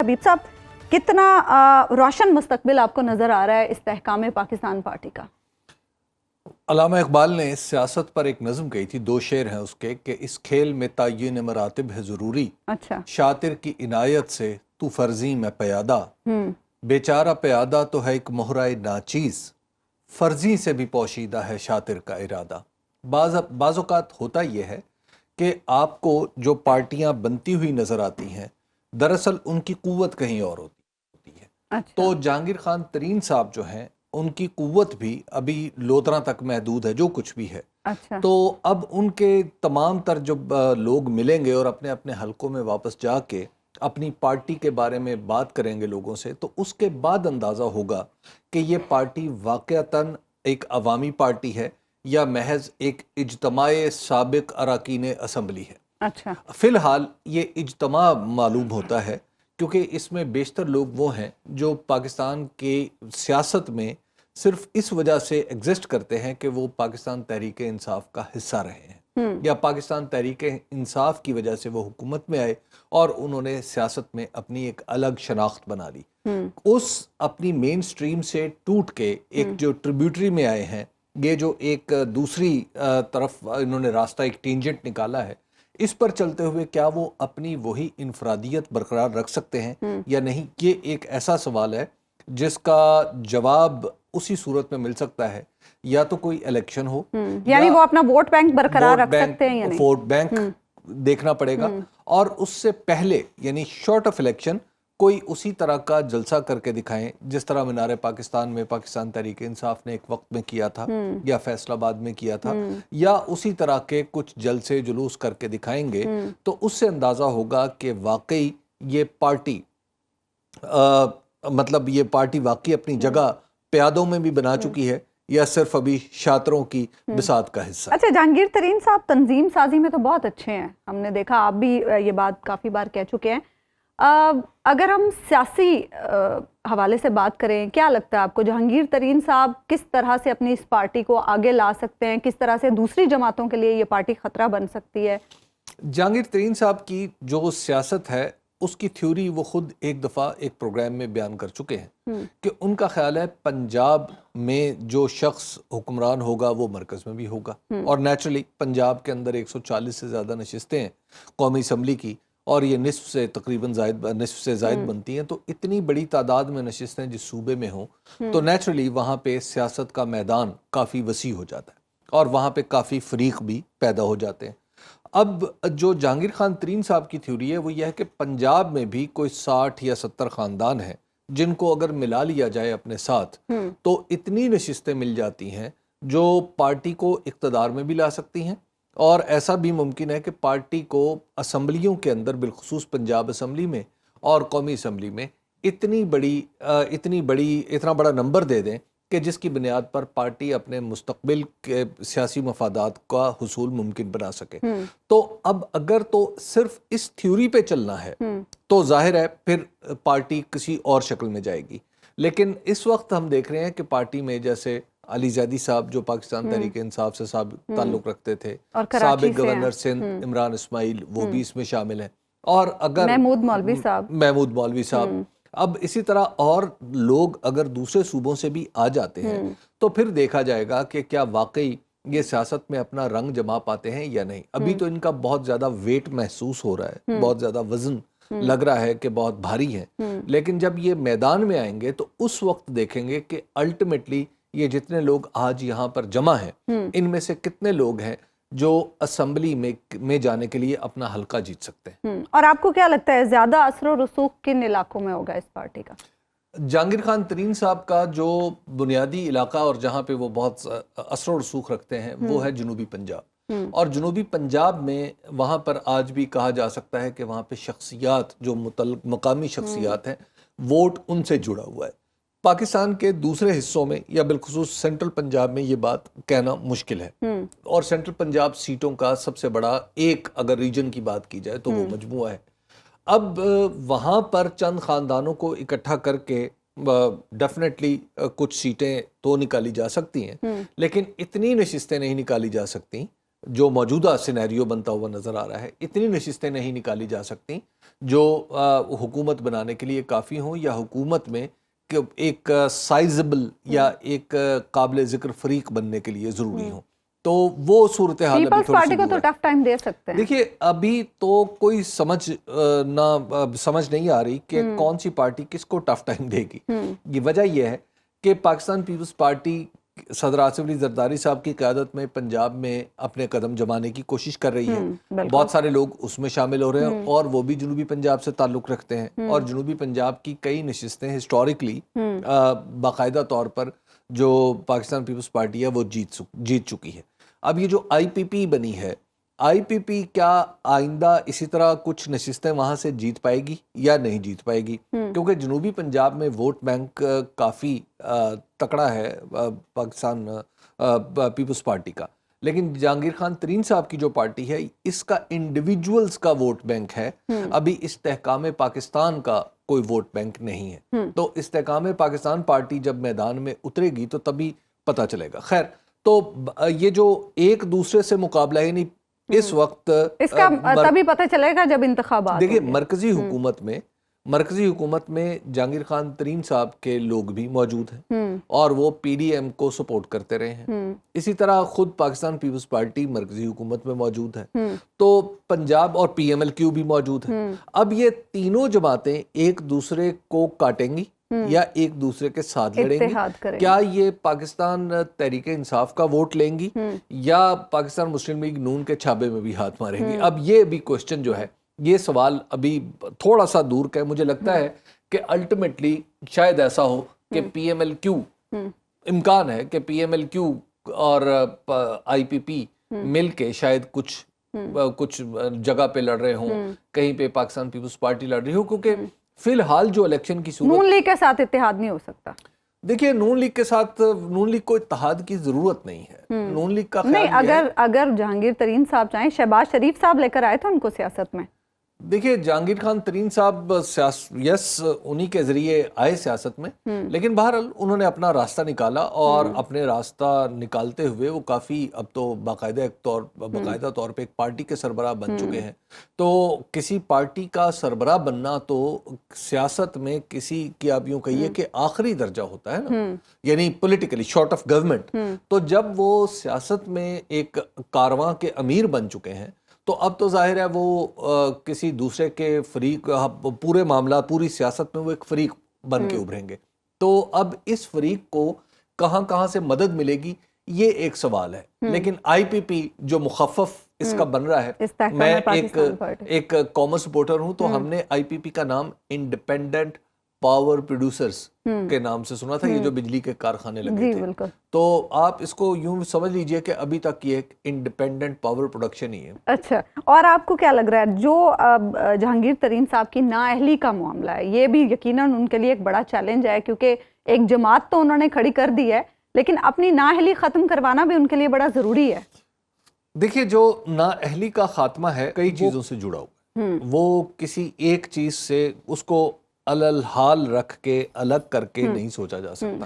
हबीब साहब, कितना रोशन मुस्तकबिल आपको नज़र आ रहा है इस्तेहकाम पाकिस्तान पार्टी का? अल्लामा इकबाल ने सियासत पर एक नज़म कही थी, 2 शेर हैं उसके, कि इस खेल में तायीन मरातिब है ज़रूरी, अच्छा। शातिर की इनायत से तू फर्जी में प्यादा, बेचारा प्यादा तो है एक मोहराए नाचीज़, फर्जी से भी पोशीदा है शातिर का इरादा। बाज़ औक़ात होता यह है कि आपको जो पार्टियां बनती हुई नज़र आती हैं, दरअसल उनकी क़ुव्वत कहीं और होती है। अच्छा। तो जहांगीर खान तरीन साहब जो हैं, उनकी क़ुव्वत भी अभी लोतरा तक महदूद है, जो कुछ भी है। अच्छा। तो अब उनके तमाम तर जो लोग मिलेंगे और अपने अपने हलकों में वापस जाके अपनी पार्टी के बारे में बात करेंगे लोगों से, तो उसके बाद अंदाज़ा होगा कि ये पार्टी वाक़अतन एक अवामी पार्टी है या महज एक इज्तमाए साबिक अराकीन असम्बली है। अच्छा। फ़िलहाल ये इज्तमा मालूम होता है क्योंकि इसमें बेशतर लोग वो हैं जो पाकिस्तान के सियासत में सिर्फ इस वजह से एग्जिस्ट करते हैं कि वो पाकिस्तान तहरीक इंसाफ का हिस्सा रहे हैं, या पाकिस्तान तहरीक इंसाफ की वजह से वो हुकूमत में आए और उन्होंने सियासत में अपनी एक अलग शनाख्त बना ली। उस अपनी मेन स्ट्रीम से टूट के एक जो ट्रिब्यूटरी में आए हैं, ये जो एक दूसरी तरफ इन्होंने रास्ता, एक टेंजेंट निकाला है, इस पर चलते हुए क्या वो अपनी वही इनफरादियत बरकरार रख सकते हैं या नहीं, ये एक ऐसा सवाल है जिसका जवाब उसी सूरत में मिल सकता है या तो कोई इलेक्शन हो, यानी वो अपना वोट बैंक बरकरार रख सकते हैं या नहीं, वोट बैंक देखना पड़ेगा, और उससे पहले यानी शॉर्ट ऑफ इलेक्शन कोई उसी तरह का जलसा करके दिखाएं जिस तरह मीनार पाकिस्तान में पाकिस्तान तहरीक इंसाफ ने एक वक्त में किया था या फैसलाबाद में किया था, या उसी तरह के कुछ जलसे जुलूस करके दिखाएंगे, तो उससे अंदाज़ा होगा कि वाकई ये पार्टी मतलब ये पार्टी वाकई अपनी जगह प्यादों में भी बना चुकी है या सिर्फ अभी शातरों की बिसात का हिस्सा। अच्छा, जहांगीर तरीन साहब तंजीम साजी में तो बहुत अच्छे हैं, हमने देखा, आप भी ये बात काफ़ी बार कह चुके हैं। अगर हम सियासी हवाले से बात करें, क्या लगता है आपको जहांगीर तरीन साहब किस तरह से अपनी इस पार्टी को आगे ला सकते हैं, किस तरह से दूसरी जमातों के लिए ये पार्टी खतरा बन सकती है? जहांगीर तरीन साहब की जो सियासत है उसकी थ्योरी वो खुद एक दफ़ा एक प्रोग्राम में बयान कर चुके हैं कि उनका ख्याल है पंजाब में जो शख्स हुक्मरान होगा वो मरकज़ में भी होगा, और नेचुरली पंजाब के अंदर 140 से ज़्यादा नशिस्तें हैं कौमी असम्बली की, और ये निस्फ से तकरीबन निस्फ से ज़ायद बनती हैं, तो इतनी बड़ी तादाद में नशिस्तें जिस सूबे में हों तो नेचुरली वहाँ पे सियासत का मैदान काफ़ी वसी हो जाता है और वहाँ पे काफ़ी फरीक भी पैदा हो जाते हैं। अब जो जहांगीर खान तरीन साहब की थ्योरी है वो यह है कि पंजाब में भी कोई 60 या 70 ख़ानदान हैं जिनको अगर मिला लिया जाए अपने साथ तो इतनी नशिस्तें मिल जाती हैं जो पार्टी को इक़्तिदार में भी ला सकती हैं, और ऐसा भी मुमकिन है कि पार्टी को असम्बलियों के अंदर, बिलखुसूस पंजाब असम्बली में और कौमी असम्बली में इतना बड़ा नंबर दे दें कि जिसकी बुनियाद पर पार्टी अपने मुस्तकबिल के सियासी मफादात का हुसूल मुमकिन बना सके। तो अब अगर तो सिर्फ इस थ्योरी पे चलना है तो जाहिर है फिर पार्टी किसी और शक्ल में जाएगी, लेकिन इस वक्त हम देख रहे हैं कि पार्टी में जैसे अली ज़ैदी साहब जो पाकिस्तान तहरीक इंसाफ से ताल्लुक़ रखते थे, साबिक गवर्नर सिंध इमरान इस्माइल वो भी इसमें शामिल हैं, और अगर महमूद मौलवी साहब, अब इसी तरह और लोग अगर दूसरे सूबों से भी आ जाते हैं तो फिर देखा जाएगा कि क्या वाकई ये सियासत में अपना रंग जमा पाते हैं या नहीं। अभी तो इनका बहुत ज़्यादा वेट महसूस हो रहा है, बहुत ज़्यादा वजन लग रहा है कि बहुत भारी है, लेकिन जब ये मैदान में आएंगे तो उस वक्त देखेंगे कि अल्टीमेटली ये जितने लोग आज यहाँ पर जमा हैं इनमें से कितने लोग हैं जो असम्बली में जाने के लिए अपना हल्का जीत सकते हैं। और आपको क्या लगता है ज्यादा असर और रसूख किन इलाकों में होगा इस पार्टी का? जहांगीर खान तरीन साहब का जो बुनियादी इलाका और जहाँ पे वो बहुत असर और रसूख रखते हैं वो है जनूबी पंजाब, और जनूबी पंजाब में वहाँ पर आज भी कहा जा सकता है कि वहाँ पे शख्सियात जो मकामी शख्सियात हैं, वोट उनसे जुड़ा हुआ है। पाकिस्तान के दूसरे हिस्सों में या बिलखुसूस सेंट्रल पंजाब में ये बात कहना मुश्किल है, और सेंट्रल पंजाब सीटों का सबसे बड़ा एक अगर रीजन की बात की जाए तो वो मजमुआ है। अब वहाँ पर चंद ख़ानदानों को इकट्ठा करके डेफिनेटली कुछ सीटें तो निकाली जा सकती हैं, लेकिन इतनी नशिस्तें नहीं निकाली जा सकती جو موجودہ سینیریو بنتا ہوا نظر آ رہا ہے، اتنی نشستیں نہیں نکالی جا سکتی جو حکومت بنانے کے لیے کافی ہوں، یا حکومت میں ایک سائزبل یا ایک قابل ذکر فریق بننے کے لیے ضروری ہوں. تو وہ صورتحال پیپلز پارٹی کو تو ٹف ٹائم دے سکتے ہیں. دیکھیے ابھی تو کوئی سمجھ نہیں آ رہی کہ کون سی پارٹی کس کو ٹف ٹائم دے گی. یہ وجہ یہ ہے کہ پاکستان پیپلز پارٹی صدر آصف علی زرداری صاحب کی قیادت میں پنجاب میں اپنے قدم جمانے کی کوشش کر رہی ہے. بہت سارے لوگ اس میں شامل ہو رہے ہیں اور وہ بھی جنوبی پنجاب سے تعلق رکھتے ہیں، اور جنوبی پنجاب کی کئی نشستیں ہسٹوریکلی باقاعدہ طور پر جو پاکستان پیپلز پارٹی ہے وہ جیت چکی ہے. اب یہ جو آئی پی پی بنی ہے، آئی پی پی کیا آئندہ اسی طرح کچھ نشستیں وہاں سے جیت پائے گی یا نہیں جیت پائے گی؟ کیونکہ جنوبی پنجاب میں ووٹ بینک کافی تکڑا ہے پاکستان پیپلز پارٹی کا، لیکن جہانگیر خان ترین صاحب کی جو پارٹی ہے اس کا انڈیویجولز کا ووٹ بینک ہے، ابھی استحکام پاکستان کا کوئی ووٹ بینک نہیں ہے. تو استحکام پاکستان پارٹی جب میدان میں اترے گی تو تبھی پتہ چلے گا. خیر، تو یہ جو ایک دوسرے سے مقابلہ ہے، یعنی اس وقت اس کا تبھی پتہ چلے گا جب انتخابات. دیکھیں مرکزی حکومت میں جہانگیر خان ترین صاحب کے لوگ بھی موجود ہیں اور وہ پی ڈی ایم کو سپورٹ کرتے رہے ہیں. اسی طرح خود پاکستان پیپلز پارٹی مرکزی حکومت میں موجود ہے، تو پنجاب اور پی ایم ایل کیو بھی موجود ہے. اب یہ تینوں جماعتیں ایک دوسرے کو کاٹیں گی یا ایک دوسرے کے ساتھ لڑیں گی؟ کیا یہ پاکستان تحریک انصاف کا ووٹ لیں گی یا پاکستان مسلم لیگ نون کے چھابے میں بھی ہاتھ ماریں گی؟ اب یہ بھی کوسچن جو ہے، یہ سوال ابھی تھوڑا سا دور کا ہے. مجھے لگتا ہے کہ الٹیمیٹلی شاید ایسا ہو کہ پی ایم ایل کیو، امکان ہے کہ پی ایم ایل کیو اور آئی پی پی مل کے شاید کچھ جگہ پہ لڑ رہے ہوں، کہیں پہ پاکستان پیپلز پارٹی لڑ رہی ہو، کیونکہ فی الحال جو الیکشن کی صورت، نون لیگ کے ساتھ اتحاد نہیں ہو سکتا. دیکھیے نون لیگ کو اتحاد کی ضرورت نہیں ہے. نون لیگ کا نہیں، اگر جہانگیر ترین صاحب چاہیں، شہباز شریف صاحب لے کر آئے تھے ان کو سیاست میں. دیکھیے جہانگیر خان ترین صاحب انہی کے ذریعے آئے سیاست میں، لیکن بہرحال انہوں نے اپنا راستہ نکالا اور اپنے راستہ نکالتے ہوئے وہ کافی اب تو باقاعدہ طور پہ ایک پارٹی کے سربراہ بن چکے ہیں. تو کسی پارٹی کا سربراہ بننا تو سیاست میں کسی کی آپ یوں کہیے کہ آخری درجہ ہوتا ہے نا، یعنی پولیٹیکلی شارٹ آف گورنمنٹ. تو جب وہ سیاست میں ایک کارواں کے امیر بن چکے ہیں تو اب تو ظاہر ہے وہ کسی دوسرے کے فریق، پورے معاملہ پوری سیاست میں وہ ایک فریق بن کے ابھریں گے. تو اب اس فریق کو کہاں سے مدد ملے گی یہ ایک سوال ہے. لیکن آئی پی پی جو مخفف اس کا بن رہا ہے، میں ایک کامن سپورٹر ہوں، تو ہم نے آئی پی پی کا نام انڈیپینڈنٹ پاور پروڈیوسرز کے نام سے سنا تھا، یہ جو بجلی کے کارخانے لگے تھے. تو آپ اس کو یوں سمجھ لیجئے کہ ابھی تک یہ ایک انڈیپینڈنٹ پاور پروڈکشن ہی ہے. اچھا، اور آپ کو کیا لگ رہا ہے جو جہانگیر ترین صاحب کی نااہلی کا معاملہ ہے، یہ بھی یقیناً ان کے لیے ایک بڑا چیلنج ہے، کیونکہ ایک جماعت تو انہوں نے کھڑی کر دی ہے لیکن اپنی نااہلی ختم کروانا بھی ان کے لیے بڑا ضروری ہے. دیکھیے جو نااہلی کا خاتمہ ہے کئی چیزوں سے جڑا ہوا ہے، وہ کسی ایک چیز سے اس کو الحال رکھ کے الگ کر کے نہیں سوچا جا سکتا.